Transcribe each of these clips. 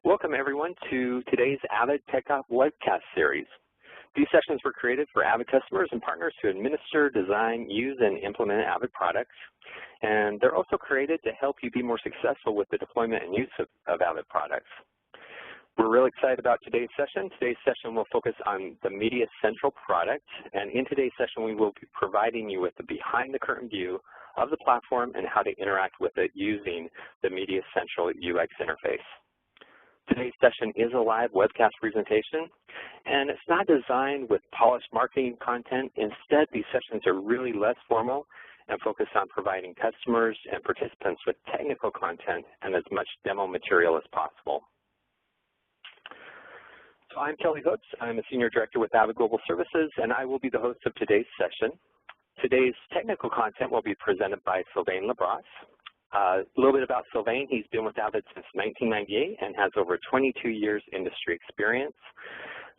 Welcome everyone to today's Avid Tech Talk webcast series. These sessions were created for Avid customers and partners to administer, design, use, and implement Avid products. And they're also created to help you be more successful with the deployment and use of Avid products. We're really excited about today's session. Today's session will focus on the MediaCentral product. And in today's session, we will be providing you with the behind-the-curtain view of the platform and how to interact with it using the MediaCentral UX interface. Today's session is a live webcast presentation, and it's not designed with polished marketing content. Instead, these sessions are really less formal and focus on providing customers and participants with technical content and as much demo material as possible. So I'm Kelly Hooks. I'm a Senior Director with Avid Global Services, and I will be the host of today's session. Today's technical content will be presented by Sylvain Labrosse. A little bit about Sylvain. He's been with Avid since 1998 and has over 22 years industry experience,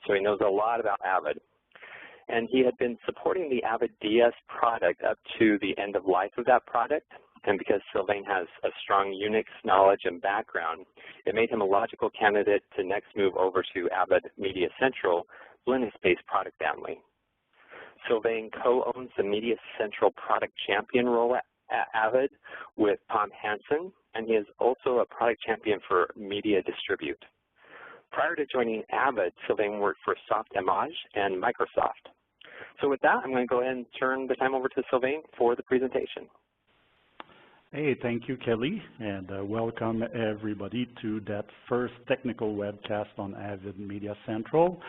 so he knows a lot about Avid. And he had been supporting the Avid DS product up to the end of life of that product. And because Sylvain has a strong Unix knowledge and background, it made him a logical candidate to next move over to Avid MediaCentral Linux-based product family. Sylvain co-owns the MediaCentral product champion role at Avid with Tom Hansen, and he is also a product champion for Media Distribute. Prior to joining Avid, Sylvain worked for SoftImage and Microsoft. So with that, I'm going to go ahead and turn the time over to Sylvain for the presentation. Hey, thank you, Kelly, and welcome everybody to that first technical webcast on Avid MediaCentral.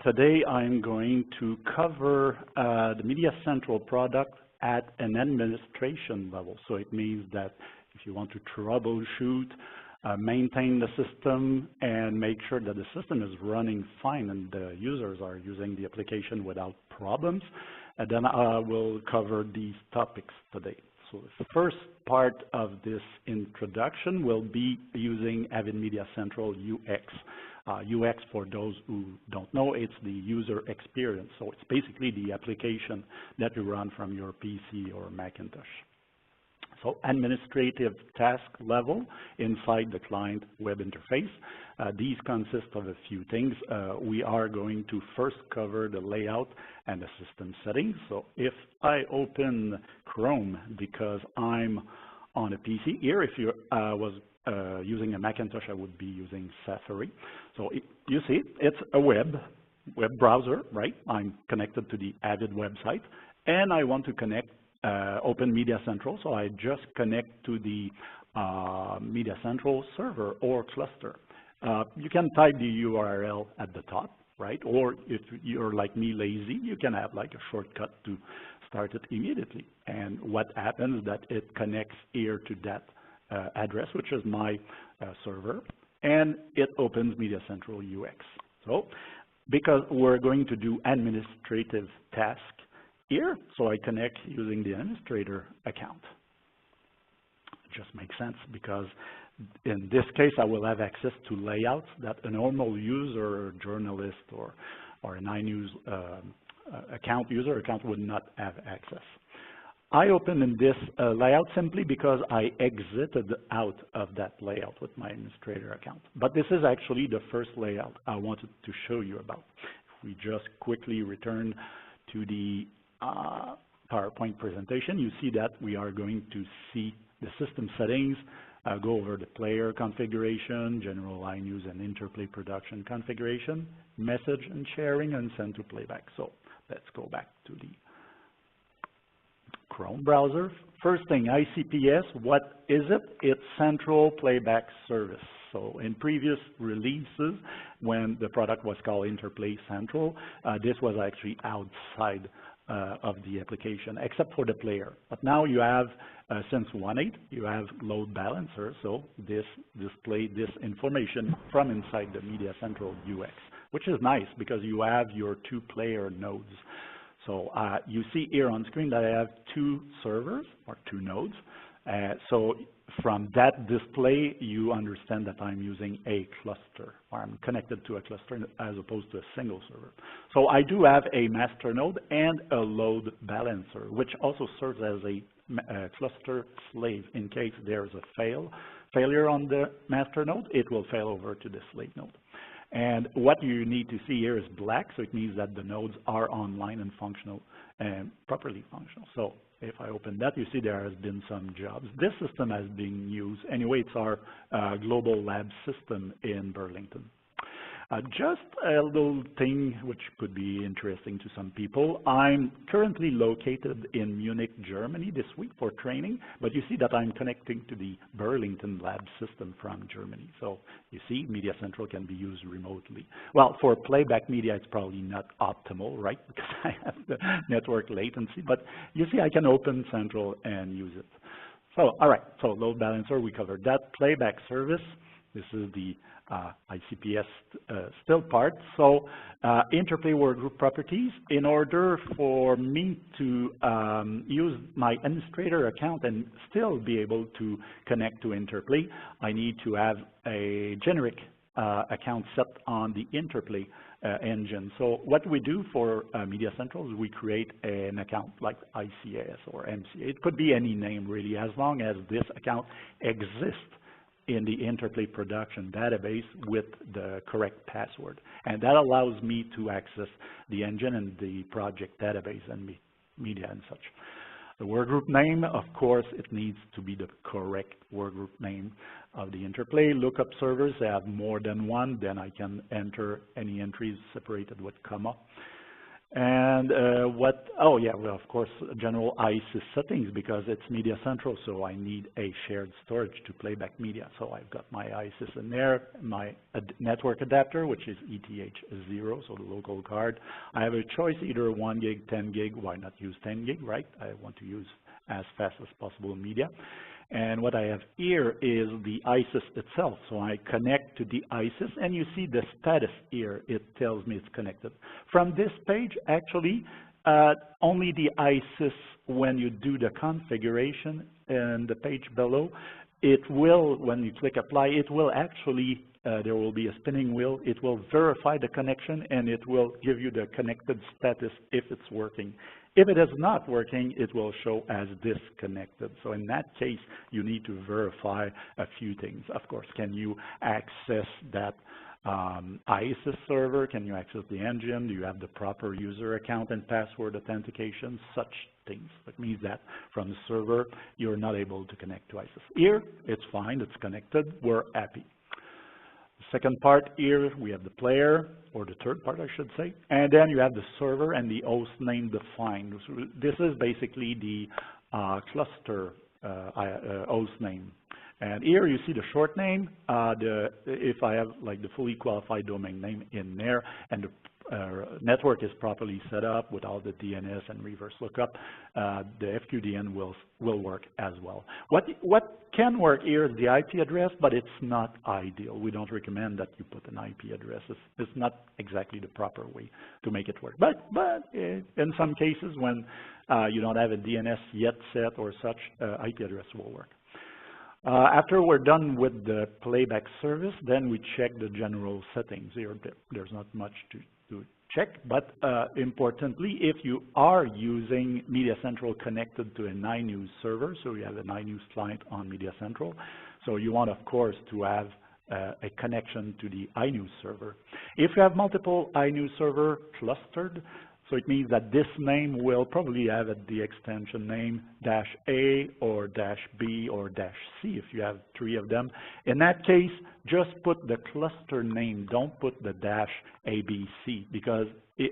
Today I'm going to cover the MediaCentral product at an administration level. So it means that if you want to troubleshoot, maintain the system, and make sure that the system is running fine and the users are using the application without problems, and then I will cover these topics today. So the first part of this introduction will be using Avid MediaCentral UX. UX, for those who don't know, it's the user experience. So it's basically the application that you run from your PC or Macintosh. So administrative task level inside the client web interface. These consist of a few things. We are going to first cover the layout and the system settings. So if I open Chrome, because I'm on a PC here, if you was using a Macintosh, I would be using Safari. So you see, it's a web browser, right? I'm connected to the Avid website, and I want to connect, open MediaCentral, so I just connect to the MediaCentral server or cluster. You can type the URL at the top, right? Or if you're like me, lazy, you can have like a shortcut to start it immediately. And what happens is that it connects here to that address, which is my server, and it opens MediaCentral UX. So because we're going to do administrative task here, so I connect using the administrator account. It just makes sense because in this case, I will have access to layouts that a normal user or journalist or an iNews user account would not have access. I opened in this layout simply because I exited out of that layout with my administrator account. But this is actually the first layout I wanted to show you about. If we just quickly return to the PowerPoint presentation, you see that we are going to see the system settings, go over the player configuration, general iNews and interplay production configuration, message and sharing, and send to playback. So let's go back to the Chrome browser. First thing, ICPS, what is it? It's Central Playback Service. So in previous releases, when the product was called Interplay Central, this was actually outside of the application, except for the player. But now you have, since 1.8, you have load balancer, so this display this information from inside the MediaCentral UX, which is nice because you have your two player nodes. So you see here on screen that I have two servers or two nodes. So from that display, you understand that I'm using a cluster, or I'm connected to a cluster as opposed to a single server. So I do have a master node and a load balancer, which also serves as a cluster slave in case there's a fail failure on the master node, it will fail over to the slave node. And what you need to see here is black, so it means that the nodes are online and functional and properly functional. So if I open that, you see there has been some jobs. This system has been used. Anyway, it's our global lab system in Burlington. Just a little thing which could be interesting to some people. I'm currently located in Munich, Germany this week for training, but you see that I'm connecting to the Burlington lab system from Germany. So you see, MediaCentral can be used remotely. Well, for playback media, it's probably not optimal, right? Because I have the network latency, but you see, I can open Central and use it. So, all right, so load balancer, we covered that. Playback service, this is the ICPS still part. So interplay workgroup properties, in order for me to use my administrator account and still be able to connect to interplay, I need to have a generic account set on the interplay engine. So what we do for MediaCentral is we create an account like ICAS or MCA. It could be any name really, as long as this account exists in the interplay production database with the correct password. And that allows me to access the engine and the project database and media and such. The workgroup name, of course, it needs to be the correct workgroup name of the interplay. Lookup servers, they have more than one, then I can enter any entries separated with comma. And oh yeah, well, of course, general ISIS settings, because it's MediaCentral, so I need a shared storage to playback media. So I've got my ISIS in there, my network adapter, which is ETH0, so the local card. I have a choice, either 1 gig, 10 gig. Why not use 10 gig, right? I want to use as fast as possible media. And what I have here is the ISIS itself. So I connect to the ISIS, and you see the status here. It tells me it's connected. From this page, actually, only the ISIS, when you do the configuration in the page below, it will, when you click apply, it will actually, there will be a spinning wheel. It will verify the connection, and it will give you the connected status if it's working. If it is not working, it will show as disconnected. So in that case, you need to verify a few things. Of course, can you access that ISIS server? Can you access the engine? Do you have the proper user account and password authentication? Such things. That means that from the server, you're not able to connect to ISIS. Here, it's fine. It's connected. We're happy. Second part here, we have the player, or the third part, I should say, and then you have the server and the host name defined. So this is basically the cluster host name. And here you see the short name, if I have like the fully qualified domain name in there, and the network is properly set up with all the DNS and reverse lookup, the FQDN will work as well. What can work here is the IP address, but it's not ideal. We don't recommend that you put an IP address. It's not exactly the proper way to make it work. But in some cases, when you don't have a DNS yet set or such, IP address will work. After we're done with the playback service, then we check the general settings. Here, there's not much to check, but importantly, if you are using MediaCentral connected to an iNews server, so you have an iNews client on MediaCentral, so you want, of course, to have a connection to the iNews server. If you have multiple iNews server clustered, so it means that this name will probably have the extension name -A or -B or -C if you have 3 of them. In that case, just put the cluster name. Don't put the -ABC, because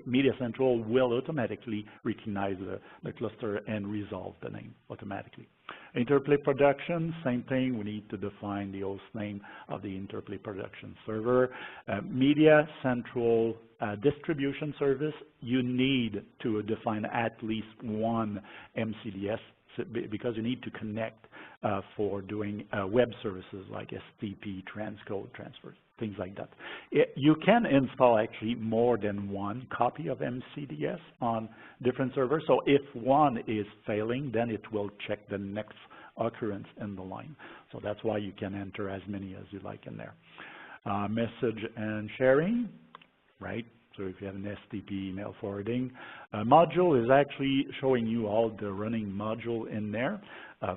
MediaCentral will automatically recognize the cluster and resolve the name automatically. Interplay production, same thing. We need to define the host name of the interplay production server. MediaCentral distribution service, you need to define at least one MCDS, because you need to connect for doing web services like STP, transcode, transfers, things like that. You can install actually more than one copy of MCDS on different servers. So if one is failing, then it will check the next occurrence in the line. So that's why you can enter as many as you like in there. Message and sharing, right? So if you have an STP email forwarding, module is actually showing you all the running module in there.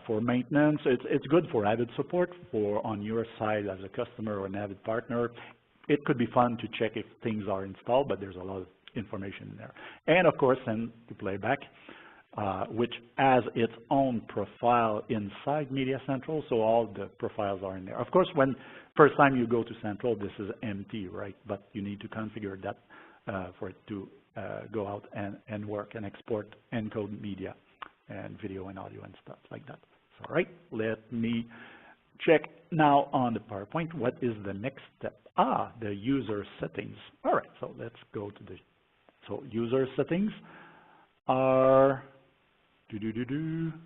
For maintenance, it's good for Avid support for on your side as a customer or an Avid partner. It could be fun to check if things are installed, but there's a lot of information in there. And of course, then to playback, which has its own profile inside MediaCentral, so all the profiles are in there. Of course, when first time you go to Central, this is empty, right? But you need to configure that for it to go out and work and export encode media and video and audio and stuff like that. So, all right, let me check now on the PowerPoint. What is the next step? The user settings. All right, so let's go to the, so user settings are,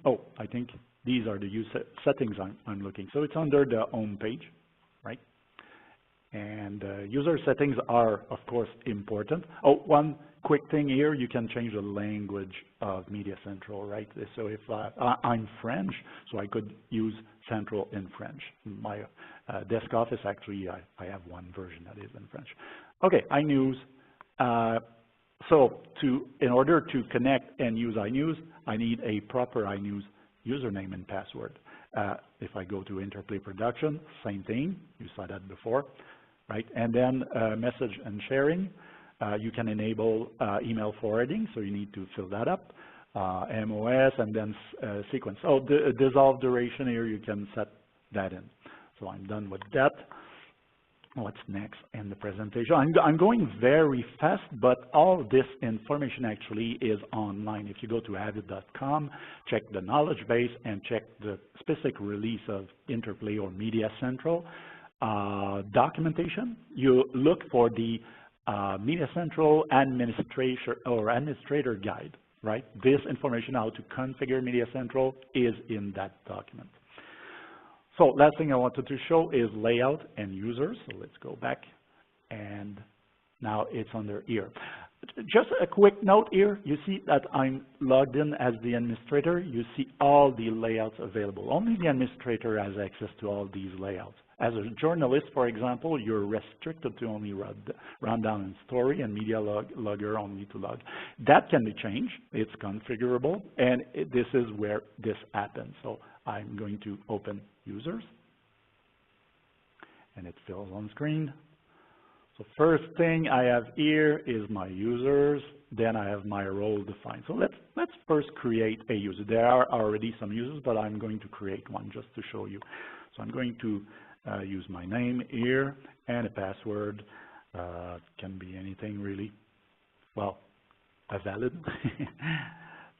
oh, I think these are the user settings I'm looking. So it's under the home page, right? And user settings are, of course, important. Oh, one quick thing here, you can change the language of MediaCentral, right? So if I'm French, so I could use Central in French. My desk office, actually, I have one version that is in French. Okay, iNews. So in order to connect and use iNews, I need a proper iNews username and password. If I go to Interplay Production, same thing, you saw that before, right? And then message and sharing, you can enable email forwarding, so you need to fill that up, MOS, and then sequence. Oh, the dissolve duration here, you can set that in. So I'm done with that. What's next in the presentation? I'm going very fast, but all this information actually is online. If you go to avid.com, check the knowledge base and check the specific release of Interplay or MediaCentral documentation. You look for the MediaCentral administrator guide, right? This information how to configure MediaCentral is in that document. So last thing I wanted to show is layout and users. So let's go back, and now it's under here. Just a quick note here, you see that I'm logged in as the administrator. You see all the layouts available. Only the administrator has access to all these layouts. As a journalist, for example, you're restricted to only rundown and story, and media logger only to log. That can be changed. It's configurable, and this is where this happens. So I'm going to open users, and it fills on screen. So first thing I have here is my users, then I have my role defined. So let's first create a user. There are already some users, but I'm going to create one just to show you. So I'm going to use my name here and a password. Can be anything really. Well, a valid.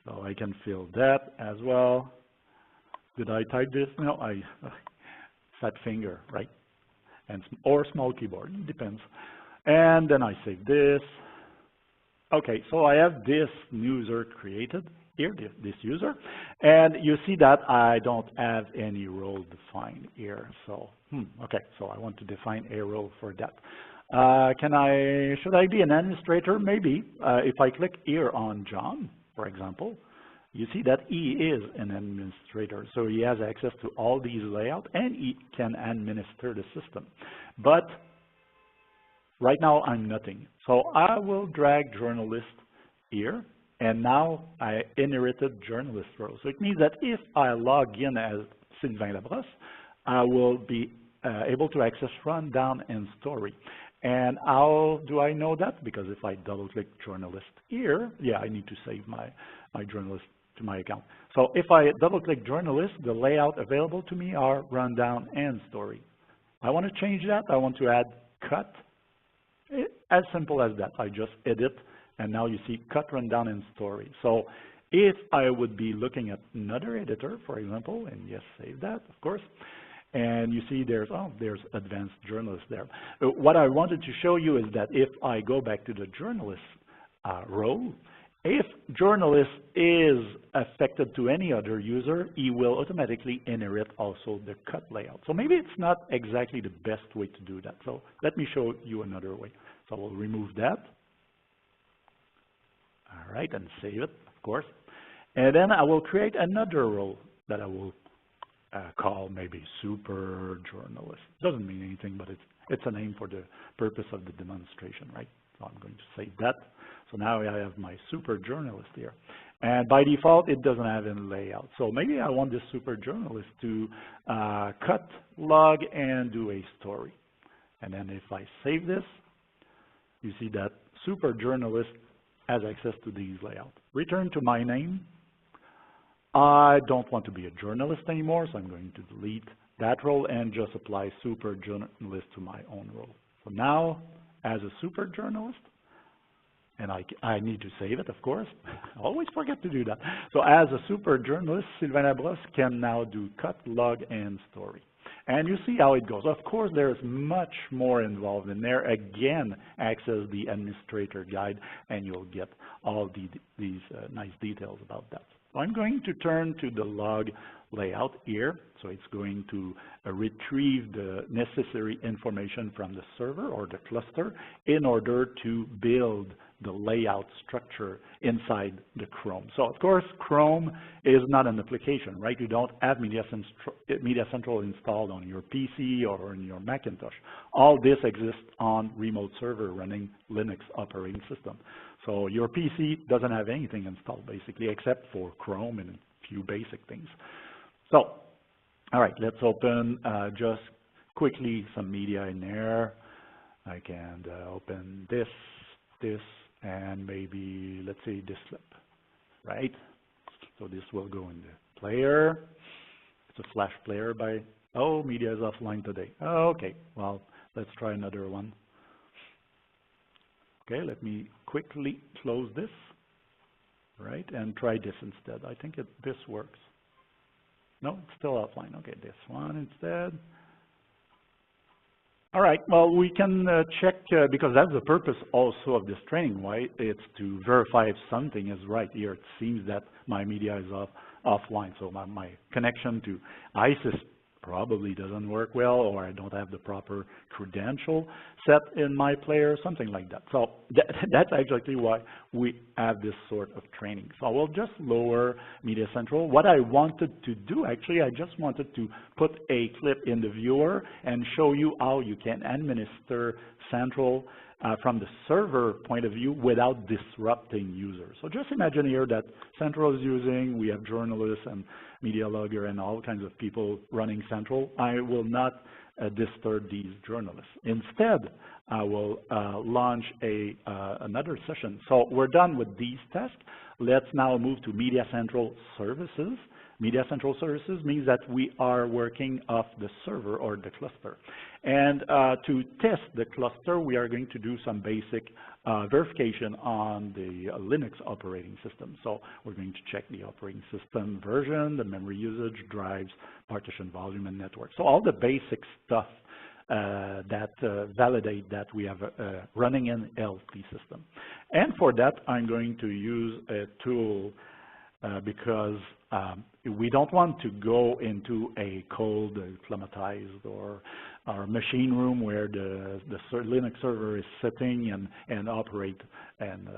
So I can fill that as well. Did I type this? No, fat finger, right? And or small keyboard, it depends. And then I save this. Okay, so I have this user created here, this user, and you see that I don't have any role defined here. So, okay, so I want to define a role for that. Should I be an administrator? Maybe. If I click here on John, for example, you see that he is an administrator, so he has access to all these layouts and he can administer the system. But right now I'm nothing. So I will drag journalist here, and now I inherited journalist role. So it means that if I log in as Sylvain Labrosse, I will be able to access rundown and story. And how do I know that? Because if I double click journalist here, yeah, I need to save my journalist to my account. So if I double click journalist, the layout available to me are rundown and story. I want to change that. I want to add cut. As simple as that. I just edit, and now you see cut, rundown, and story. So if I would be looking at another editor, for example, and yes, save that, of course, and you see there's advanced journalist there. What I wanted to show you is that if I go back to the journalist role, if journalist is affected to any other user, he will automatically inherit also the cut layout. So maybe it's not exactly the best way to do that. So let me show you another way. So we'll remove that. All right, and save it, of course. And then I will create another role that I will call maybe super journalist. Doesn't mean anything, but it's a name for the purpose of the demonstration, right? So I'm going to save that. So now I have my super journalist here. And by default, it doesn't have any layout. So maybe I want this super journalist to cut, log, and do a story. And then if I save this, you see that super journalist has access to these layouts. Return to my name. I don't want to be a journalist anymore, so I'm going to delete that role and just apply super journalist to my own role. So now, as a super journalist, and I need to save it, of course. I always forget to do that. So as a super journalist, Sylvain Labrosse can now do cut, log, and story. And you see how it goes. Of course, there's much more involved in there. Again, access the administrator guide, and you'll get all these nice details about that. So I'm going to turn to the log layout here. So it's going to retrieve the necessary information from the server or the cluster in order to build the layout structure inside the Chrome. So of course, Chrome is not an application, right? You don't have MediaCentral installed on your PC or on your Macintosh. All this exists on remote server running Linux operating system. So your PC doesn't have anything installed basically except for Chrome and a few basic things. So, all right, let's open just quickly some media in there. I can open this, and maybe, let's say, this clip, right? So this will go in the player. It's a flash player by, oh, media is offline today. Oh, okay, well, let's try another one. Okay, let me quickly close this, right, and try this instead. I think this works. No, it's still offline. Okay, this one instead. All right, well, we can check, because that's the purpose also of this training, right? It's to verify if something is right. Here it seems that my media is offline, so my connection to ISIS probably doesn't work well, or I don't have the proper credential set in my player, something like that. So that's actually why we have this sort of training. So I will just lower MediaCentral. What I wanted to do, actually, I just wanted to put a clip in the viewer and show you how you can administer Central from the server point of view without disrupting users. So just imagine here that Central is using, we have journalists and media logger and all kinds of people running Central. I will not disturb these journalists. Instead, I will launch another session. So we're done with these tasks. Let's now move to MediaCentral services. MediaCentral services means that we are working off the server or the cluster. And to test the cluster, we are going to do some basic verification on the Linux operating system. So we're going to check the operating system version, the memory usage, drives, partition volume, and network. So all the basic stuff that validate that we have running an LT system. And for that, I'm going to use a tool because we don't want to go into a cold, climatized, or machine room where the Linux server is sitting and operate and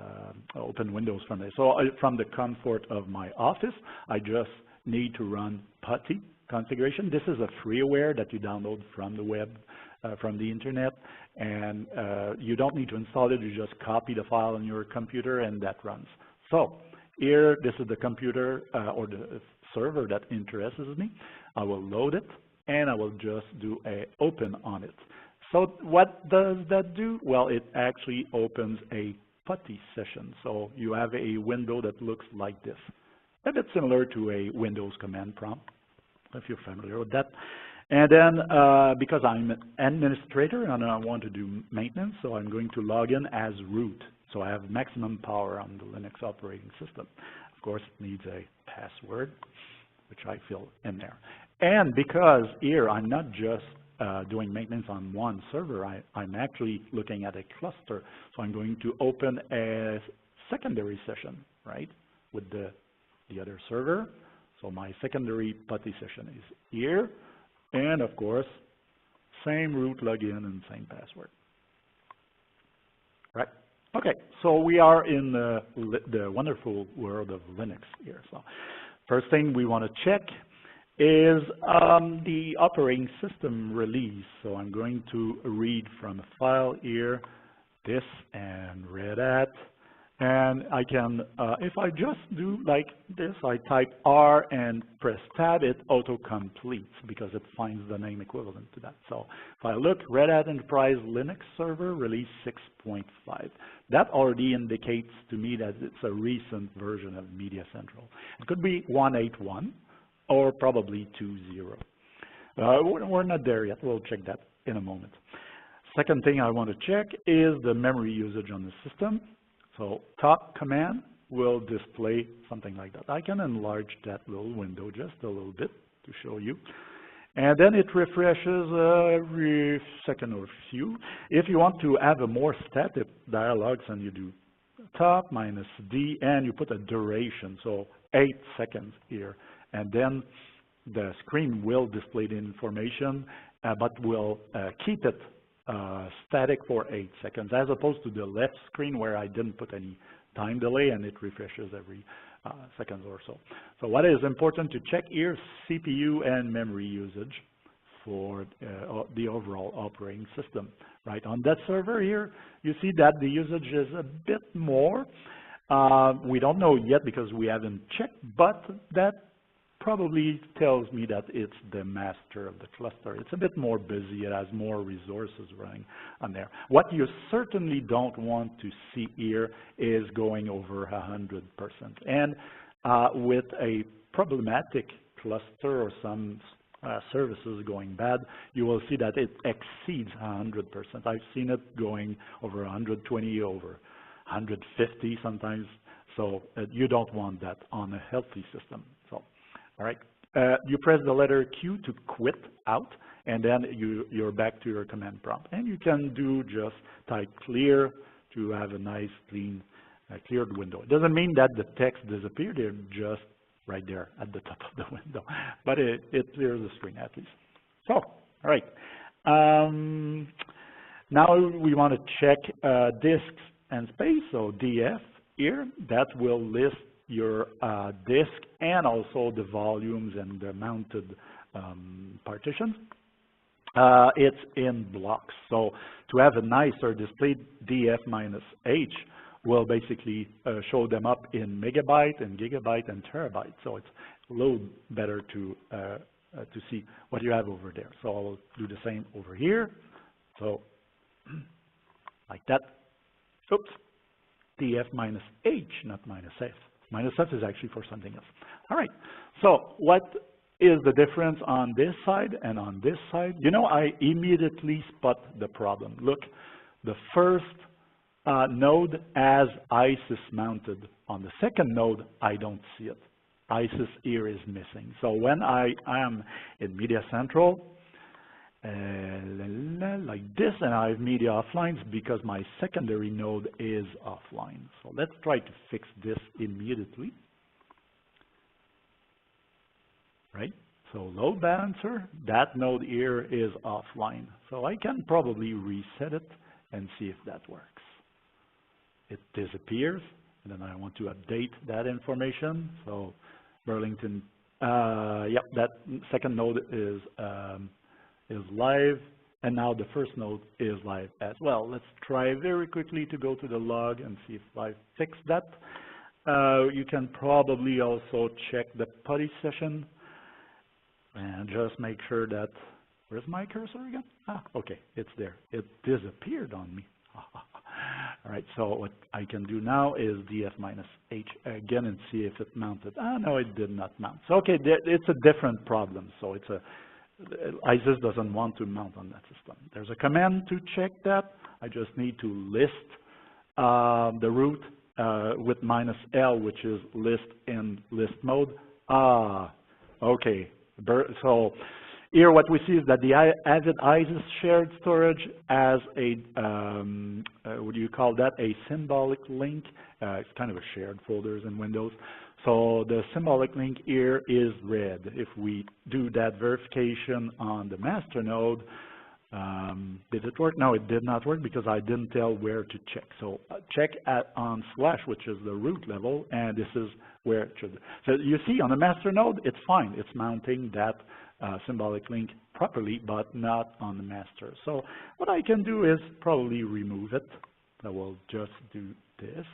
open Windows from there. So from the comfort of my office, I just need to run PuTTY configuration. This is a freeware that you download from the web, from the internet, and you don't need to install it. You just copy the file on your computer and that runs. So here, this is the computer or the server that interests me. I will load it, and I will just do a open on it. So what does that do? Well, it actually opens a PuTTY session. So you have a window that looks like this, a bit similar to a Windows command prompt, if you're familiar with that. And then because I'm an administrator and I want to do maintenance, so I'm going to log in as root. So I have maximum power on the Linux operating system. Of course, it needs a password, which I fill in there. And because here I'm not just doing maintenance on one server, I'm actually looking at a cluster. So I'm going to open a secondary session, right, with the other server. So my secondary PuTTY session is here. And of course, same root login and same password. Right? Okay, so we are in the wonderful world of Linux here. So first thing we want to check is the operating system release. So I'm going to read from a file here, this and Red Hat, And I can, if I just do like this, I type R and press Tab, it auto-completes because it finds the name equivalent to that. So if I look, Red Hat Enterprise Linux Server release 6.5. That already indicates to me that it's a recent version of MediaCentral. It could be 1.8.1 or probably 2.0. We're not there yet. We'll check that in a moment. Second thing I want to check is the memory usage on the system. So top command will display something like that. I can enlarge that little window just a little bit to show you. And then it refreshes every second or few. If you want to have a more static dialogue, then you do top minus D and you put a duration, so 8 seconds here. And then the screen will display the information, but will keep it static for 8 seconds, as opposed to the left screen where I didn't put any time delay and it refreshes every seconds or so. So what is important to check here, CPU and memory usage for the overall operating system. Right, on that server here, you see that the usage is a bit more. We don't know yet because we haven't checked, but that probably tells me that it's the master of the cluster. It's a bit more busy. It has more resources running on there. What you certainly don't want to see here is going over 100%. And with a problematic cluster or some services going bad, you will see that it exceeds 100%. I've seen it going over 120, over 150 sometimes. So you don't want that on a healthy system. So. All right, you press the letter Q to quit out, and then you're back to your command prompt. And you can do just type clear to have a nice, clean, cleared window. It doesn't mean that the text disappeared. They're just right there at the top of the window. But it clears the string at least. So, all right. Now we want to check disks and space, so DF here. That will list your disk and also the volumes and the mounted partitions. It's in blocks. So to have a nicer display, DF minus H will basically show them up in megabyte and gigabyte and terabyte. So it's a little better to see what you have over there. So I'll do the same over here. So like that. Oops. DF minus H, not minus F. Minus F is actually for something else. All right, so what is the difference on this side and on this side? You know, I immediately spot the problem. Look, the first node has ISIS mounted. On the second node, I don't see it. ISIS here is missing. So when I am in MediaCentral, like this, and I have media offline because my secondary node is offline. So let's try to fix this immediately. Right? So load balancer, that node here is offline. So I can probably reset it and see if that works. It disappears, and then I want to update that information. So Burlington, yep, that second node is live, and now the first node is live as well. Let's try very quickly to go to the log and see if I fixed that. You can probably also check the PuTTY session and just make sure that, where's my cursor again? Ah, okay, it's there. It disappeared on me. All right, so what I can do now is DF minus H again and see if it mounted. Ah, no, it did not mount. So, okay, it's a different problem. So it's ISIS doesn't want to mount on that system. There's a command to check that. I just need to list the root with minus L, which is list in list mode. Ah, okay. So here what we see is that the Avid ISIS shared storage has a, what do you call that, a symbolic link. It's kind of a shared folders in Windows. So the symbolic link here is red. If we do that verification on the master node, did it work? No, it did not work because I didn't tell where to check. So check on slash, which is the root level, and this is where it should. So you see on the master node, it's fine. It's mounting that symbolic link properly, but not on the master. So what I can do is probably remove it. I will just do this.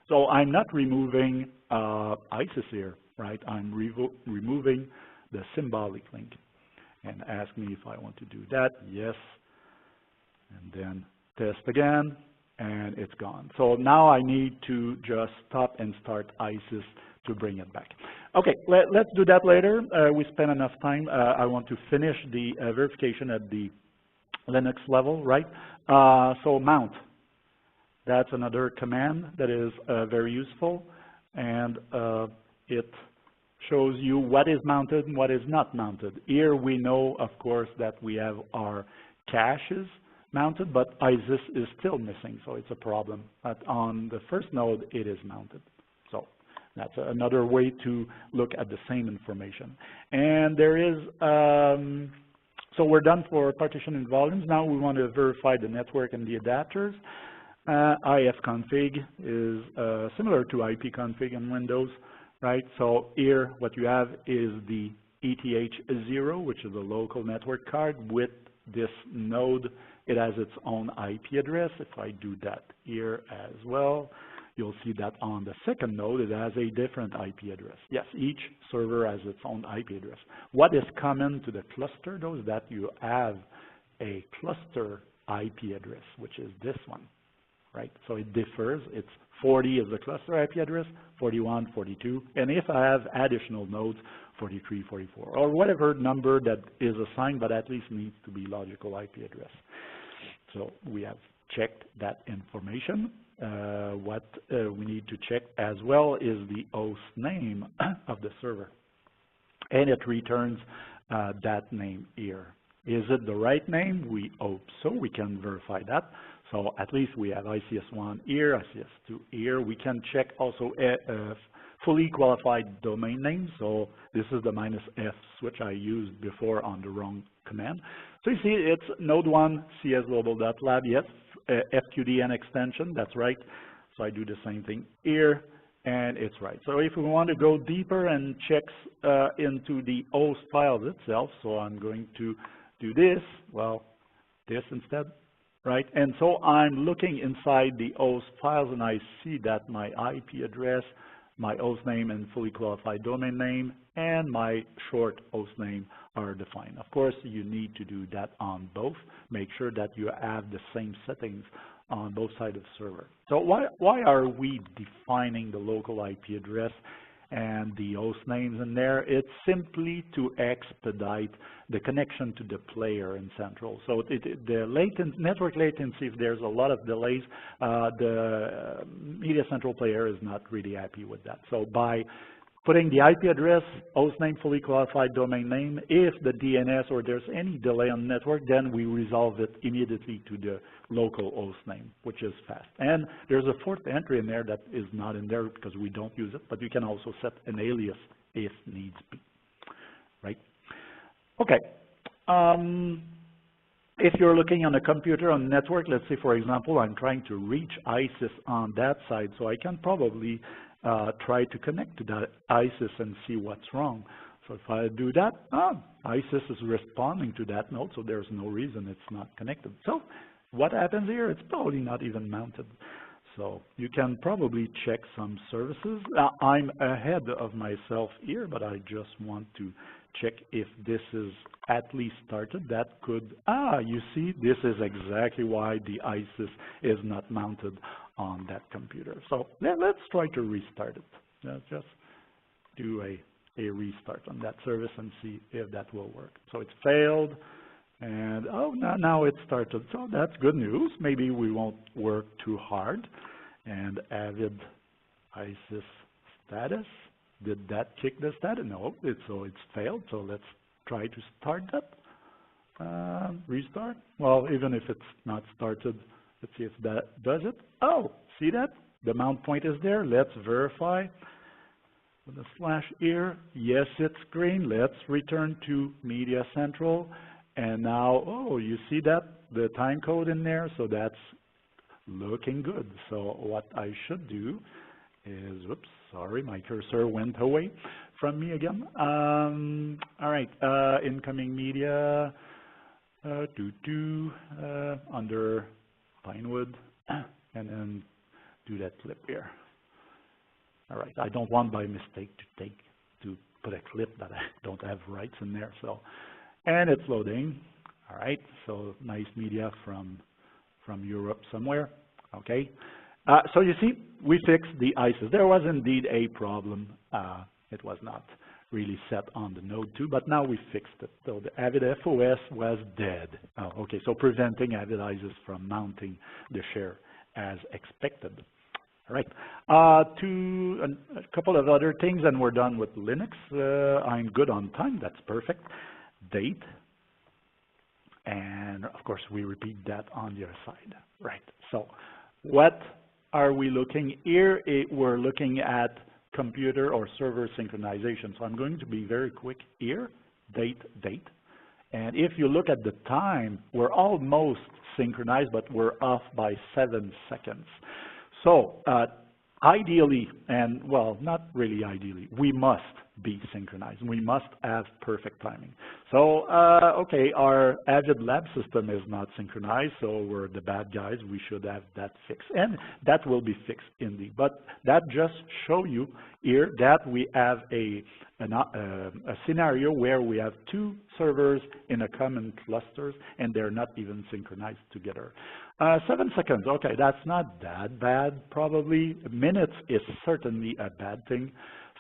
So I'm not removing ISIS here, right? I'm removing the symbolic link. And ask me if I want to do that. Yes. And then test again, and it's gone. So now I need to just stop and start ISIS to bring it back. Okay, let's do that later. We spent enough time. I want to finish the verification at the Linux level, right? So mount. That's another command that is very useful, and it shows you what is mounted and what is not mounted. Here we know, of course, that we have our caches mounted, but ISIS is still missing, so it's a problem. But on the first node, it is mounted. So that's another way to look at the same information. And there is, so we're done for partition and volumes. Now we want to verify the network and the adapters. ifconfig is similar to ipconfig in Windows, right? So here what you have is the ETH0, which is a local network card with this node. It has its own IP address. If I do that here as well, you'll see that on the second node, it has a different IP address. Yes, each server has its own IP address. What is common to the cluster, though, is that you have a cluster IP address, which is this one, right? So it differs. It's 40 is the cluster IP address, 41, 42, and if I have additional nodes, 43, 44, or whatever number that is assigned, but at least needs to be logical IP address. So we have checked that information. What we need to check as well is the host name of the server. And it returns that name here. Is it the right name? We hope so. We can verify that. So at least we have ICS1 here, ICS2 here. We can check also a fully qualified domain name. So this is the -f switch I used before on the wrong command. So you see it's node1 csglobal.lab, yes, FQDN extension, that's right. So I do the same thing here, and it's right. So if we want to go deeper and check into the host files itself, so I'm going to do this, well, this instead, right? And so I'm looking inside the host files, and I see that my IP address, my host name and fully qualified domain name, and my short host name are defined. Of course, you need to do that on both. Make sure that you have the same settings on both sides of the server. So why are we defining the local IP address and the host names in there? It's simply to expedite the connection to the player in Central. So the network latency, if there's a lot of delays, the MediaCentral player is not really happy with that. So by putting the IP address, host name, fully qualified domain name, if the DNS or there's any delay on the network, then we resolve it immediately to the local host name, which is fast. And there's a fourth entry in there that is not in there because we don't use it, but you can also set an alias if needs be, right? Okay. If you're looking on a computer on the network, let's say, for example, I'm trying to reach ISIS on that side, so I can probably try to connect to that ISIS and see what's wrong. So if I do that, ISIS is responding to that node, so there's no reason it's not connected. So what happens here? It's probably not even mounted. So you can probably check some services. I'm ahead of myself here, but I just want to check if this is at least started. That could, you see, this is exactly why the ISIS is not mounted on that computer. So let's try to restart it. Just do a restart on that service and see if that will work. So it failed, and now it started. So that's good news. Maybe we won't work too hard. And Avid ISIS status, did that kick the status? No, so it's failed. So let's try to start that. Restart. Well, even if it's not started, let's see if that does it. Oh, see that? The mount point is there. Let's verify with a slash here. Yes, it's green. Let's return to MediaCentral. And now, oh, you see that? The time code in there. So that's looking good. So what I should do is, oops, sorry, my cursor went away from me again. All right, incoming media, under Pinewood, and then do that flip here. All right, I don't want by mistake to put a clip that I don't have rights in there. So, and it's loading. All right, so nice media from Europe somewhere. Okay, so you see, we fixed the ISIS. There was indeed a problem. It was not really set on the node 2, but now we fixed it. So the Avid FOS was dead. Okay, so preventing Avid ISIS from mounting the share as expected. All right, to a couple of other things, and we're done with Linux. I'm good on time. That's perfect. Date. And of course, we repeat that on the other side. Right, so what are we looking here? We're looking at computer or server synchronization. So I'm going to be very quick here, date. And if you look at the time, we're almost synchronized, but we're off by 7 seconds. So ideally, and well, not really ideally, we must be synchronized. We must have perfect timing. So, okay, our Avid lab system is not synchronized, so we're the bad guys. We should have that fixed, and that will be fixed indeed. But that just show you here that we have a scenario where we have 2 servers in a common clusters, and they're not even synchronized together. 7 seconds, okay, that's not that bad, probably. Minutes is certainly a bad thing.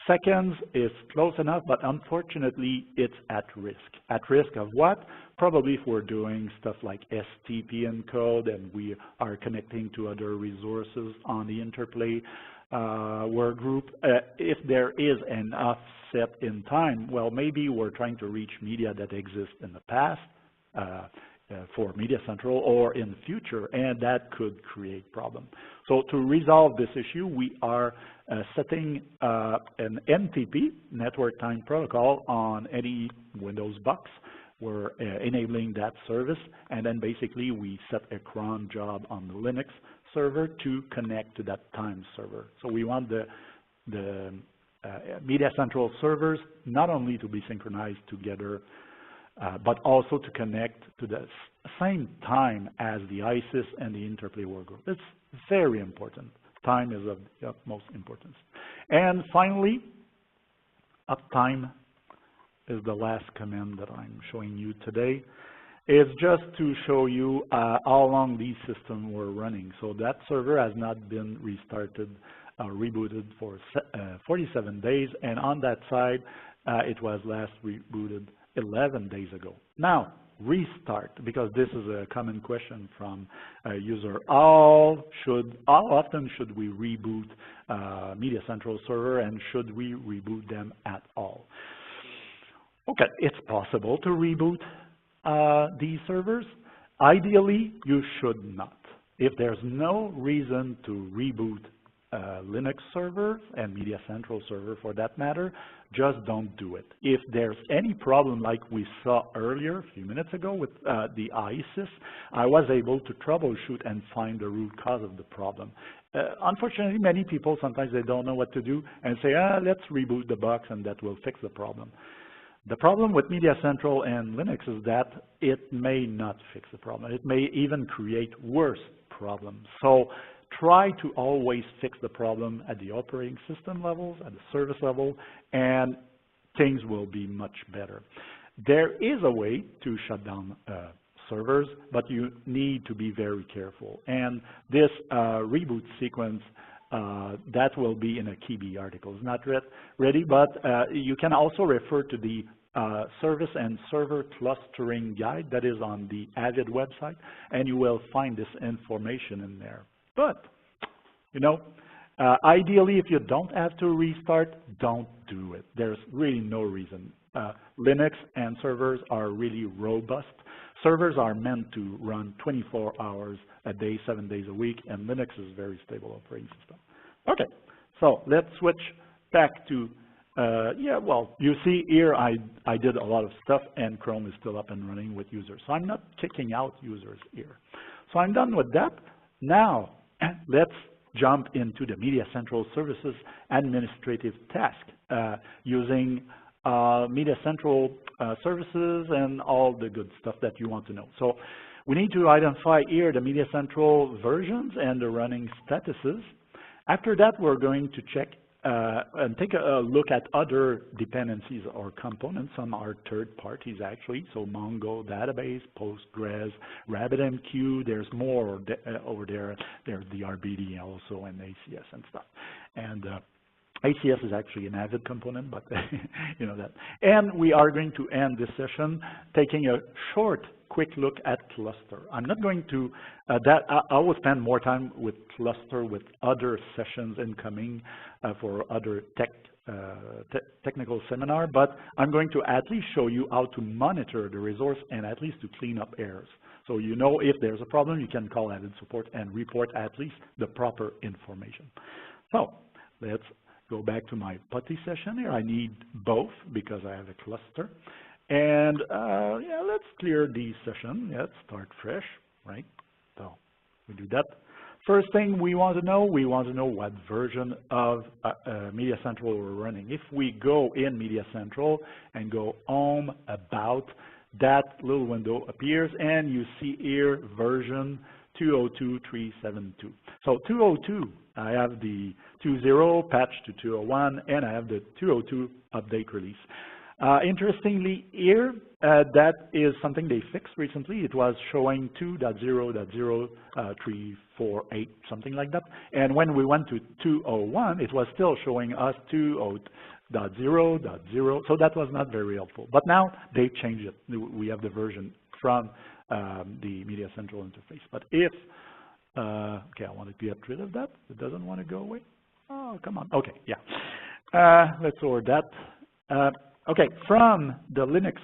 Seconds is close enough, but unfortunately, it's at risk. At risk of what? Probably if we're doing stuff like STP encode and we are connecting to other resources on the interplay work group. If there is an offset in time, well, maybe we're trying to reach media that exist in the past for MediaCentral or in the future, and that could create problem. So to resolve this issue, we are setting an NTP, Network Time Protocol, on any Windows box. We're enabling that service, and then basically we set a cron job on the Linux server to connect to that time server. So we want the MediaCentral servers not only to be synchronized together, but also to connect to the same time as the ISIS and the interplay workgroup. It's very important. Time is of the utmost importance. And finally, uptime is the last command that I'm showing you today. It's just to show you how long these systems were running. So that server has not been restarted, rebooted for 47 days, and on that side, it was last rebooted 11 days ago. Now, restart, because this is a common question from a user. How often should we reboot MediaCentral server, and should we reboot them at all? Okay, it's possible to reboot these servers. Ideally, you should not. If there's no reason to reboot Linux server and MediaCentral server for that matter, just don't do it. If there's any problem like we saw earlier a few minutes ago with the ISIS, I was able to troubleshoot and find the root cause of the problem. Unfortunately, many people, sometimes they don't know what to do and say, let's reboot the box and that will fix the problem. The problem with MediaCentral and Linux is that it may not fix the problem. It may even create worse problems. So try to always fix the problem at the operating system levels, at the service level, and things will be much better. There is a way to shut down servers, but you need to be very careful. And this reboot sequence, that will be in a KeyBee article. It's not ready, but you can also refer to the service and server clustering guide that is on the Avid website, and you will find this information in there. But, you know, ideally, if you don't have to restart, don't do it. There's really no reason. Linux and servers are really robust. Servers are meant to run 24 hours a day, 7 days a week, and Linux is a very stable operating system. Okay, so let's switch back to, yeah, well, you see here I did a lot of stuff, and Chrome is still up and running with users. So I'm not kicking out users here. So I'm done with that. Now, let's jump into the MediaCentral Services administrative task using MediaCentral services and all the good stuff that you want to know. So we need to identify here the MediaCentral versions and the running statuses. After that, we're going to check and take a look at other dependencies or components. Some are third parties actually, so Mongo database, Postgres, RabbitMQ, there's more over there. There's the RBD also and ACS and stuff. And ACS is actually an Avid component, but you know that. And we are going to end this session taking a quick look at cluster. I'm not going to, I will spend more time with cluster with other sessions incoming for other technical seminar, but I'm going to at least show you how to monitor the resource and at least to clean up errors. So you know if there's a problem, you can call Avid support and report at least the proper information. So let's go back to my PuTTY session here. I need both because I have a cluster. And yeah, let's clear the session. Let's start fresh, right? So we do that. First thing we want to know what version of MediaCentral we're running. If we go in MediaCentral and go home, about, that little window appears and you see here version 202.372. So 202, I have the 2.0 patch to 2.01 and I have the 2.02 update release. Interestingly here, that is something they fixed recently. It was showing 2.0.0348, something like that. And when we went to 2.01, it was still showing us 2.0.0.0. So that was not very helpful. But now they changed it. We have the version from the MediaCentral interface. But if, okay, I want to get rid of that. It doesn't want to go away. Oh, come on. Okay, yeah. Let's lower that. Okay, from the Linux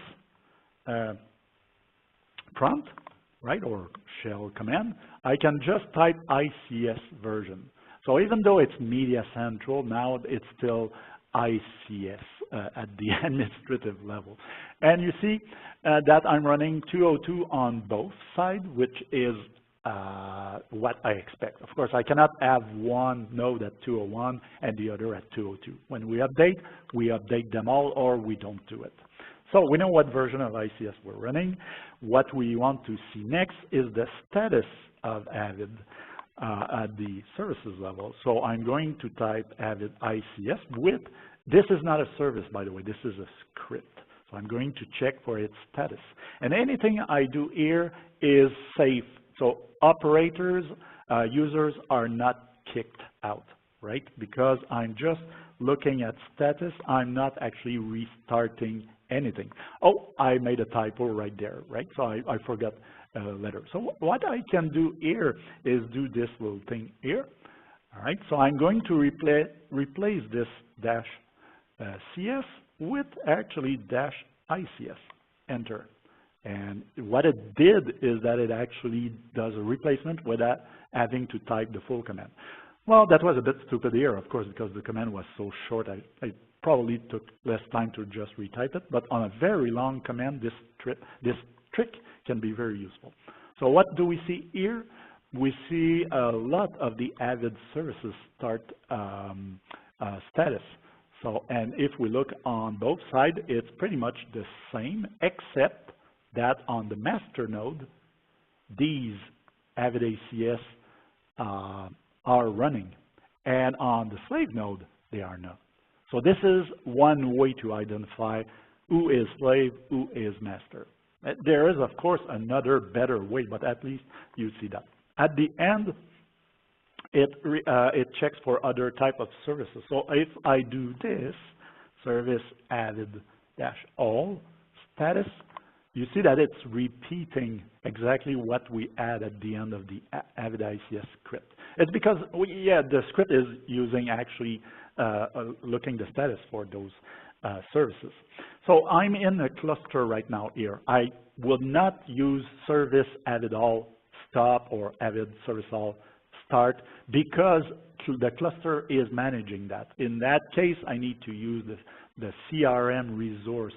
prompt, right, or shell command, I can just type ICS version. So even though it's MediaCentral, now it's still ICS at the administrative level. And you see that I'm running 2.02 on both sides, which is what I expect. Of course, I cannot have one node at 2.01 and the other at 2.02. When we update them all, or we don't do it. So we know what version of ICS we're running. What we want to see next is the status of Avid at the services level. So I'm going to type Avid ICS with, this is not a service, by the way, this is a script. So I'm going to check for its status. And anything I do here is safe. So operators, users are not kicked out, right? Because I'm just looking at status. I'm not actually restarting anything. Oh, I made a typo right there, right? So I forgot a letter. So what I can do here is do this little thing here. All right, so I'm going to replace this dash CS with actually dash ICS, enter. And what it did is that it actually does a replacement without having to type the full command. Well, that was a bit stupid here, of course, because the command was so short. I probably took less time to just retype it, but on a very long command, this trick can be very useful. So what do we see here? We see a lot of the Avid services start status. So, and if we look on both sides, it's pretty much the same, except that on the master node, these Avid ACS are running, and on the slave node, they are not. So this is one way to identify who is slave, who is master. There is, of course, another better way, but at least you see that. At the end, it checks for other type of services. So if I do this, service avid-all status, you see that it's repeating exactly what we add at the end of the Avid ICS script. It's because, the script is using actually looking the status for those services. So I'm in a cluster right now here. I will not use service Avid all stop or Avid service all start because the cluster is managing that. In that case, I need to use the CRM resource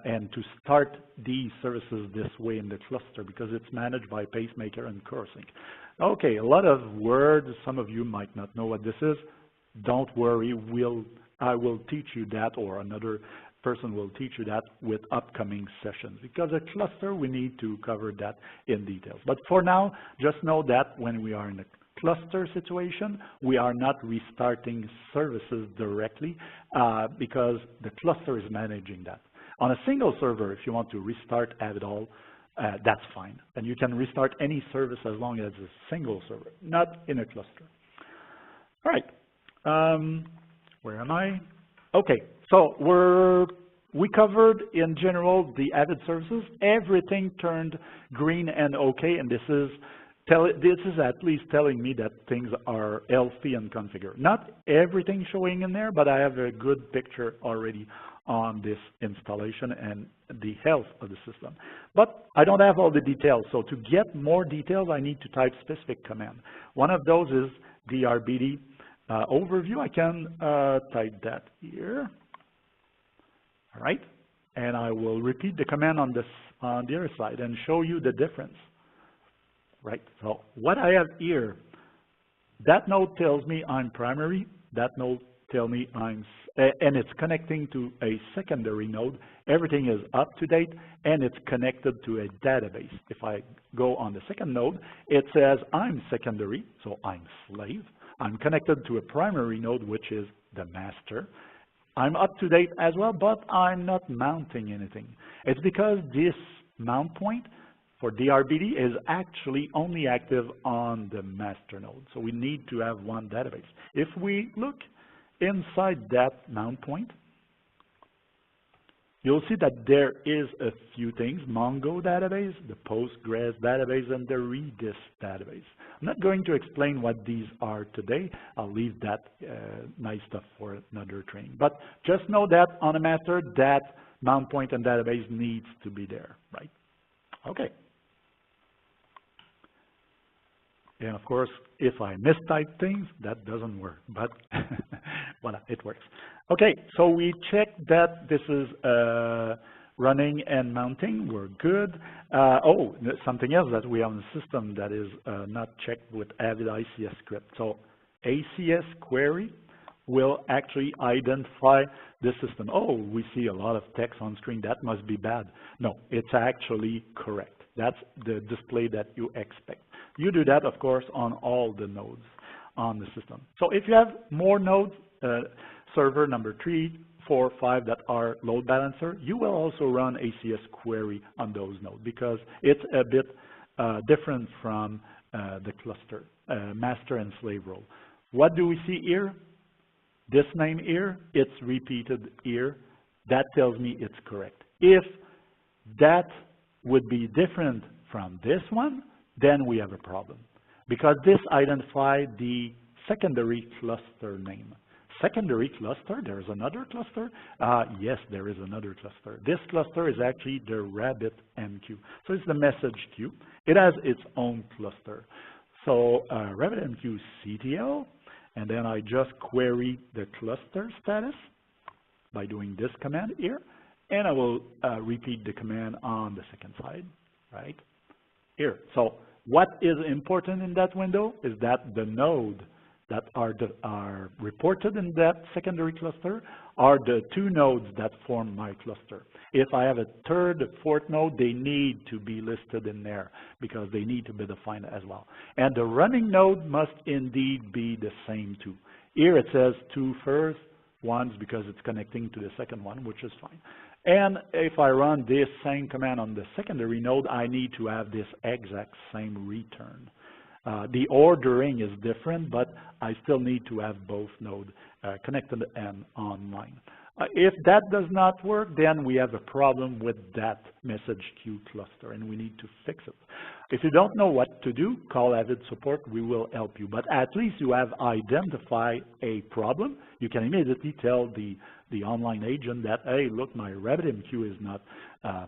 and to start these services this way in the cluster because it's managed by Pacemaker and CoreSync. Okay, a lot of words. Some of you might not know what this is. Don't worry, I will teach you that, or another person will teach you that with upcoming sessions. Because a cluster, we need to cover that in details. But for now, just know that when we are in cluster situation, we are not restarting services directly because the cluster is managing that. On a single server, if you want to restart Avid all, that's fine. And you can restart any service as long as it's a single server, not in a cluster. All right, where am I? Okay, so we covered in general the Avid services. Everything turned green and okay, and this is at least telling me that things are healthy and configured. Not everything showing in there, but I have a good picture already on this installation and the health of the system. But I don't have all the details, so to get more details, I need to type specific command. One of those is DRBD overview. I can type that here. All right, and I will repeat the command on the other side and show you the difference. Right, so what I have here, that node tells me I'm primary, that node tells me and it's connecting to a secondary node. Everything is up to date, and it's connected to a database. If I go on the second node, it says I'm secondary, so I'm slave. I'm connected to a primary node, which is the master. I'm up to date as well, but I'm not mounting anything. It's because this mount point for DRBD is actually only active on the master node. So we need to have one database. If we look inside that mount point, you'll see that there is a few things: Mongo database, the Postgres database, and the Redis database. I'm not going to explain what these are today. I'll leave that nice stuff for another training. But just know that on a master, that mount point and database needs to be there, right? Okay. And of course, if I mistype things, that doesn't work, but voila, it works. Okay, so we checked that this is running and mounting. We're good. Oh, something else that we have in the system that is not checked with Avid ICS script. So ACS query will actually identify the system. Oh, we see a lot of text on screen. That must be bad. No, it's actually correct. That's the display that you expect. You do that, of course, on all the nodes on the system. So if you have more nodes, server number 3, 4, 5 that are load balancer, you will also run ACS query on those nodes because it's a bit different from the cluster, master and slave role. What do we see here? This name here, it's repeated here. That tells me it's correct. If that would be different from this one, then we have a problem because this identifies the secondary cluster name. Secondary cluster, there's another cluster? Yes, there is another cluster. This cluster is actually the RabbitMQ. So it's the message queue. It has its own cluster. So RabbitMQ CTL, and then I just query the cluster status by doing this command here, and I will repeat the command on the second side, right? Here. So what is important in that window is that the node that are reported in that secondary cluster are the two nodes that form my cluster. If I have a third, a fourth node, they need to be listed in there because they need to be defined as well. And the running node must indeed be the same too. Here it says two first ones because it's connecting to the second one, which is fine. And if I run this same command on the secondary node, I need to have this exact same return. The ordering is different, but I still need to have both nodes connected and online. If that does not work, then we have a problem with that message queue cluster, and we need to fix it. If you don't know what to do, call Avid support. We will help you. But at least you have identified a problem. You can immediately tell the online agent that, hey, look, my RabbitMQ is not,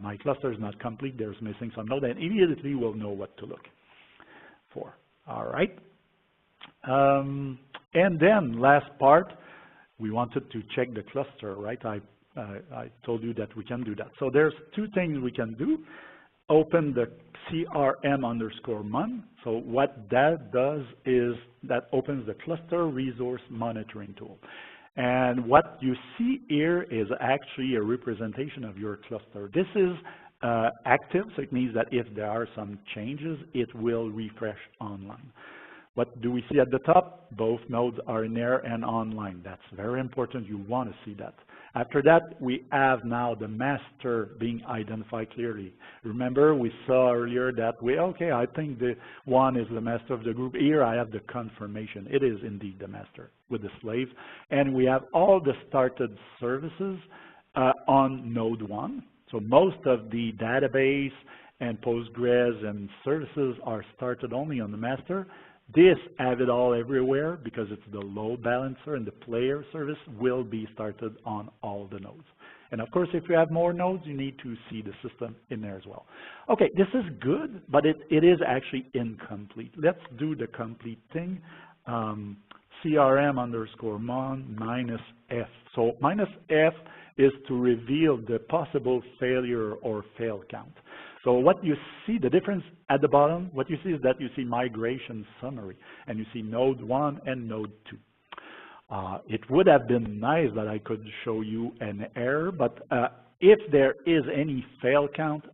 my cluster is not complete. There's missing some node, and immediately we'll know what to look for. All right. And then last part, we wanted to check the cluster, right? I told you that we can do that. So there's two things we can do. Open the CRM_mon. So what that does is that opens the cluster resource monitoring tool. And what you see here is actually a representation of your cluster. This is active, so it means that if there are some changes, it will refresh online. What do we see at the top? Both nodes are in there and online. That's very important. You want to see that. After that, we have now the master being identified clearly. Remember, we saw earlier that okay, I think the one is the master of the group. Here I have the confirmation. It is indeed the master with the slave. And we have all the started services on node 1. So most of the database and Postgres and services are started only on the master. This Avid All Everywhere, because it's the load balancer and the player service, will be started on all the nodes. And of course, if you have more nodes, you need to see the system in there as well. Okay, this is good, but it is actually incomplete. Let's do the complete thing. CRM_mon minus F. So minus F is to reveal the possible failure or fail count. So what you see, the difference at the bottom, what you see is that you see migration summary, and you see node 1 and node 2. It would have been nice that I could show you an error, but if there is any fail count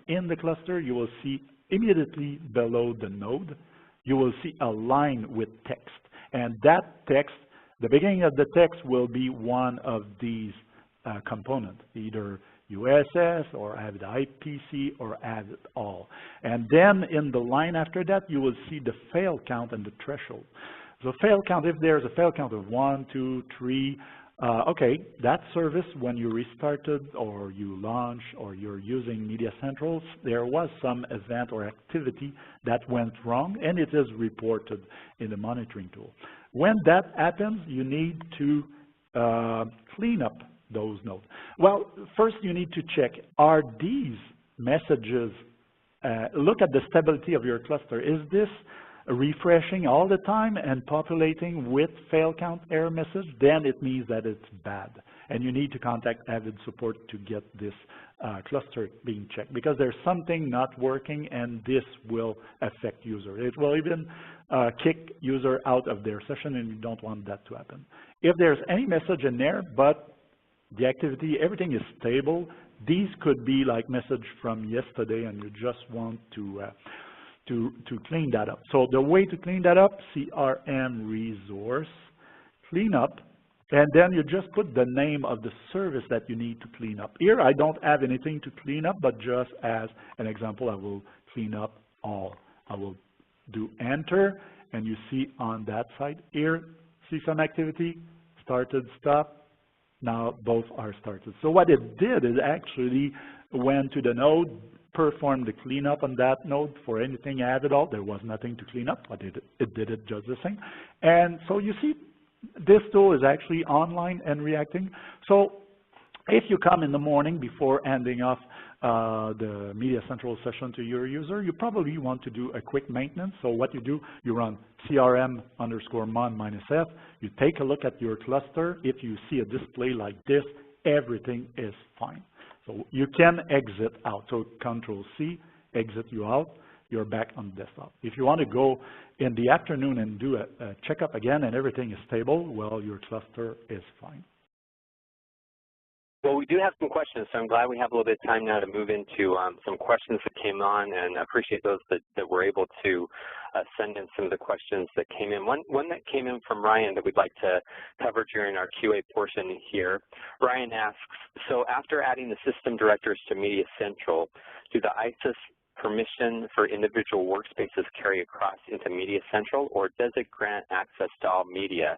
in the cluster, you will see immediately below the node, you will see a line with text. And that text, the beginning of the text will be one of these components, either USS or Avid IPC or Avid All. And then in the line after that, you will see the fail count and the threshold. So fail count, if there's a fail count of 1, 2, 3, okay, that service, when you restarted or you launch or you're using MediaCentral, there was some event or activity that went wrong, and it is reported in the monitoring tool. When that happens, you need to clean up those nodes. Well, first you need to check, are these messages, look at the stability of your cluster. Is this refreshing all the time and populating with fail count error message? Then it means that it's bad. And you need to contact Avid support to get this cluster being checked, because there's something not working and this will affect user. It will even kick user out of their session, and you don't want that to happen. If there's any message in there, but the activity, everything is stable, these could be like message from yesterday, and you just want to clean that up. So the way to clean that up, CRM resource, clean up, and then you just put the name of the service that you need to clean up. Here I don't have anything to clean up, but just as an example, I will clean up all. I will do enter, and you see on that side here, see some activity, started, stop. Now both are started. So what it did is actually went to the node, performed the cleanup on that node for anything added all. There was nothing to clean up, but it did it just the same. And so you see, this tool is actually online and reacting. So if you come in the morning before handing off the MediaCentral session to your user, you probably want to do a quick maintenance. So what you do, you run CRM_mon minus F. You take a look at your cluster. If you see a display like this, everything is fine. So you can exit out. So Control-C, exit you out. You're back on the desktop. If you want to go in the afternoon and do a checkup again and everything is stable, well, your cluster is fine. Well, we do have some questions, so I'm glad we have a little bit of time now to move into some questions that came on, and I appreciate those that were able to send in some of the questions that came in. One that came in from Ryan that we'd like to cover during our QA portion here. Ryan asks, so after adding the system directors to MediaCentral, do the ISIS permission for individual workspaces carry across into MediaCentral, or does it grant access to all media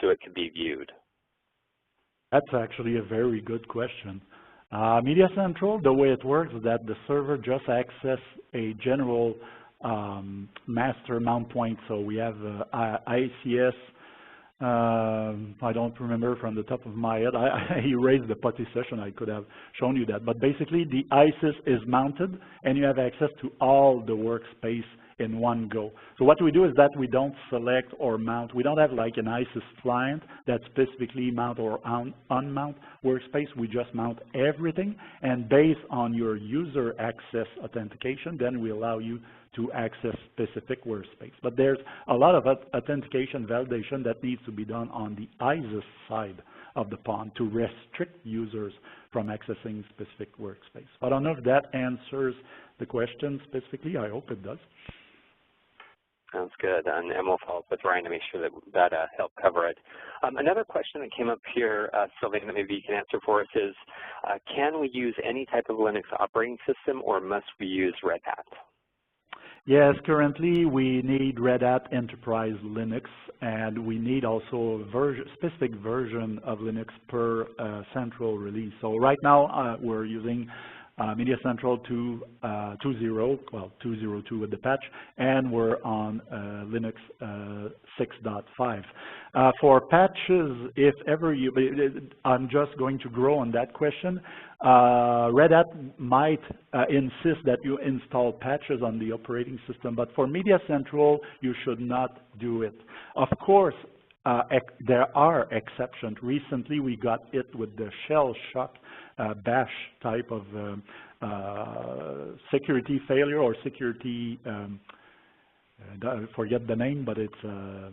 so it can be viewed? That's actually a very good question. MediaCentral, the way it works is that the server just access a general master mount point. So we have ICS, I don't remember from the top of my head. I erased the PuTTY session. I could have shown you that. But basically, the ISIS is mounted, and you have access to all the workspace in one go. So what we do is that we don't select or mount. We don't have like an ISIS client that specifically mount or unmount workspace. We just mount everything, and based on your user access authentication, then we allow you to access specific workspace. But there's a lot of authentication validation that needs to be done on the ISIS side of the pond to restrict users from accessing specific workspace. I don't know if that answers the question specifically. I hope it does. Sounds good, and we'll follow up with Ryan to make sure that helped cover it. Another question that came up here, Sylvain, that maybe you can answer for us is, can we use any type of Linux operating system, or must we use Red Hat? Yes, currently we need Red Hat Enterprise Linux, and we need also a specific version of Linux per central release. So right now we're using MediaCentral 2.0, well 2.02 with the patch, and we're on Linux 6.5. For patches, if ever you, I'm just going to grow on that question. Red Hat might insist that you install patches on the operating system, but for MediaCentral, you should not do it. Of course, there are exceptions. Recently, we got it with the shell shock bash type of security failure or security, I forget the name, but it's a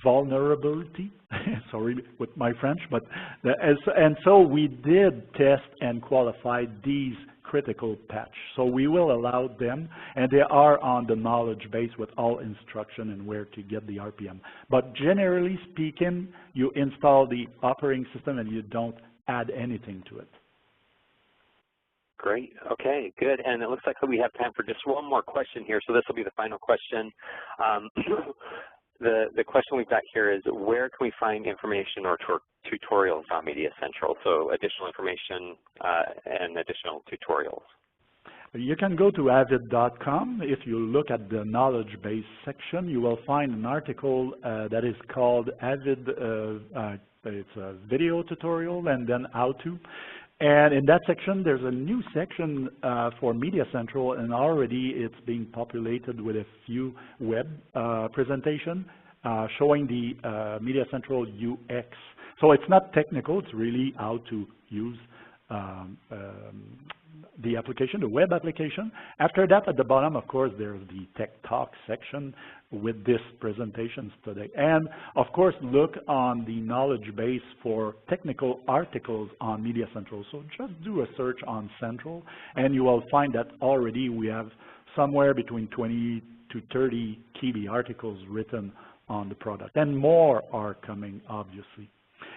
vulnerability. Sorry with my French, but and so we did test and qualify these critical patch. So we will allow them, and they are on the knowledge base with all instruction and where to get the RPM. But generally speaking, you install the operating system and you don't add anything to it. Great. Okay, good. And it looks like we have time for just one more question here. So this will be the final question. The question we've got here is, where can we find information or tutorials on MediaCentral? So additional information and additional tutorials. You can go to avid.com. If you look at the knowledge base section, you will find an article that is called Avid, it's a video tutorial and then how to. And in that section, there's a new section for MediaCentral, and already it's being populated with a few web presentation showing the MediaCentral UX. So it's not technical, it's really how to use the application, the web application. After that, at the bottom, of course, there's the Tech Talk section with this presentations today. And of course, look on the knowledge base for technical articles on MediaCentral. So just do a search on Central, and you will find that already we have somewhere between 20 to 30 key articles written on the product. And more are coming, obviously.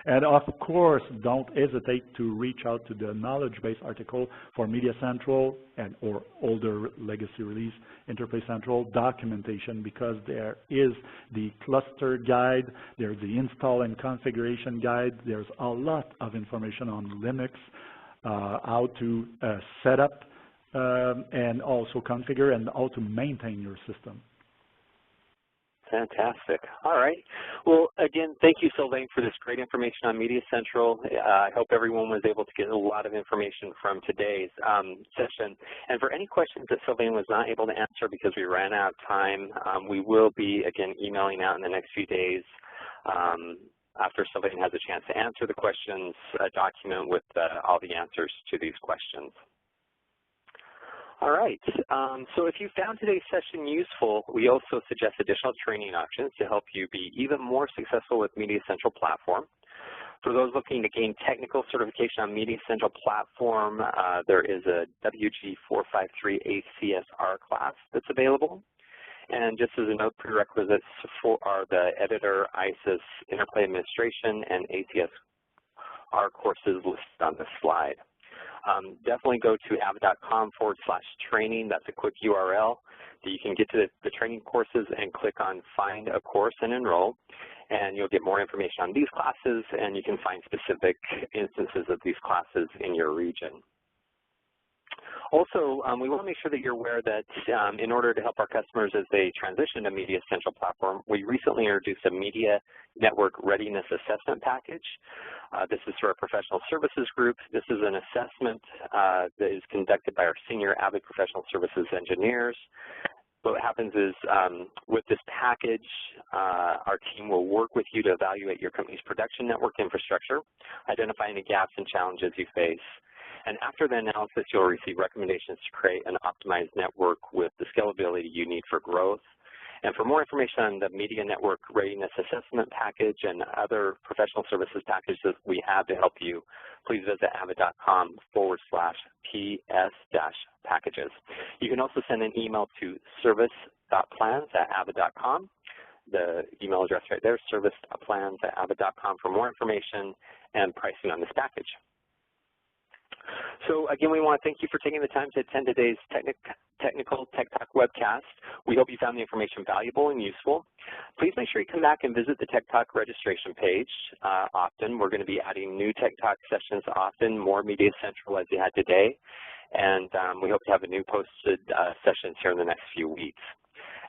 And of course, don't hesitate to reach out to the knowledge base article for MediaCentral and or older legacy release Interface Central documentation, because there is the cluster guide, there's the install and configuration guide, there's a lot of information on Linux, how to set up and also configure and how to maintain your system. Fantastic. All right. Well, again, thank you, Sylvain, for this great information on MediaCentral. I hope everyone was able to get a lot of information from today's session. And for any questions that Sylvain was not able to answer because we ran out of time, we will be, again, emailing out in the next few days after Sylvain has a chance to answer the questions, a document with all the answers to these questions. All right, so if you found today's session useful, we also suggest additional training options to help you be even more successful with MediaCentral Platform. For those looking to gain technical certification on MediaCentral Platform, there is a WG453 ACSR class that's available. And just as a note, prerequisites are the editor, ISIS, interplay administration, and ACSR courses listed on this slide. Definitely go to avid.com/training. That's a quick URL that you can get to the training courses and click on Find a Course and Enroll. And you'll get more information on these classes, and you can find specific instances of these classes in your region. Also, we want to make sure that you're aware that in order to help our customers as they transition to MediaCentral Platform, we recently introduced a Media Network Readiness Assessment Package. This is through our professional services group. This is an assessment that is conducted by our senior Avid professional services engineers. What happens is with this package, our team will work with you to evaluate your company's production network infrastructure, identify any gaps and challenges you face. And after the analysis, you'll receive recommendations to create an optimized network with the scalability you need for growth. And for more information on the Media Network Readiness Assessment Package and other professional services packages we have to help you, please visit avid.com/PS-packages. You can also send an email to service service.plans@avid.com. The email address right there, service.plans@avid.com for more information and pricing on this package. So again, we want to thank you for taking the time to attend today's Technical Tech Talk webcast. We hope you found the information valuable and useful. Please make sure you come back and visit the Tech Talk registration page often. We're going to be adding new Tech Talk sessions often, more MediaCentral as you had today, and we hope to have a new posted sessions here in the next few weeks.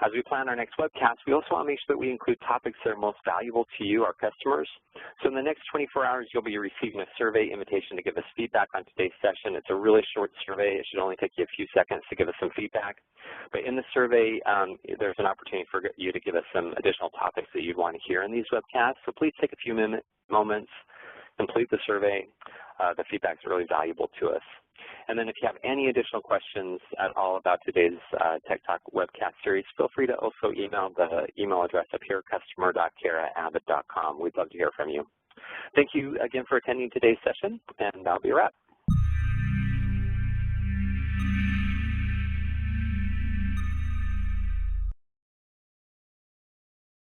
As we plan our next webcast, we also want to make sure that we include topics that are most valuable to you, our customers. So in the next 24 hours, you'll be receiving a survey invitation to give us feedback on today's session. It's a really short survey. It should only take you a few seconds to give us some feedback. But in the survey, there's an opportunity for you to give us some additional topics that you'd want to hear in these webcasts. So please take a few moments, complete the survey. The feedback is really valuable to us. And then if you have any additional questions at all about today's Tech Talk webcast series, feel free to also email the email address up here, customer.care@avid.com. We'd love to hear from you. Thank you again for attending today's session, and that'll be a wrap.